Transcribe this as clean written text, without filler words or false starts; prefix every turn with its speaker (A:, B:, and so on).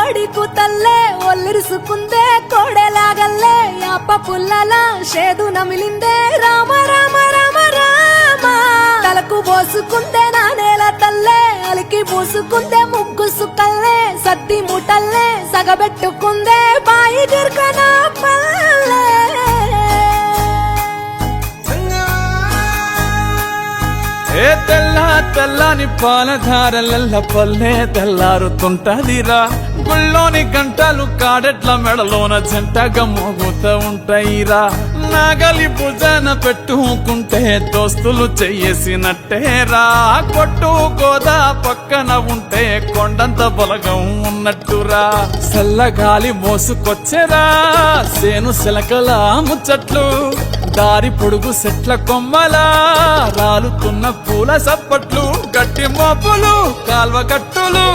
A: కోడి కూతల్లే ఒల్లిరుసుకుందే కోడెలాగల్లే యాప పుల్లల షేదు నమిలిందే రామ రామ రామ రామ తలకు పోసుకుందే నా నేల తల్లే అలికి పూసుకుందే ముగ్గు సుక్కల్లే సత్తి ముటల్లే సగబెట్టుకుందే బాయి గిర్కన పల్లె
B: ఏ తెల్ల తెల్లని పాలధారలెల్ల పల్లె తెల్లారుతుంటదిరా గుళ్ళోని గంటలు కాడెట్ల మెడలోన జంటగా మోగుతూ ఉంటాయిరా నాగలి భుజన పెట్టుకుంటే దోస్తులు చెయ్యేసినట్టేరా కొట్టు గోదా పక్కన ఉంటే కొండంత బలగం ఉన్నట్టురా చల్లగాలి మోసుకొచ్చెరా సేను శిలకల ముచ్చట్లు దారి పొడుగు సెట్ల కొమ్మలా రాలుతున్న పూల సప్పట్లు గట్టి మోపులు కాల్వ కట్టులు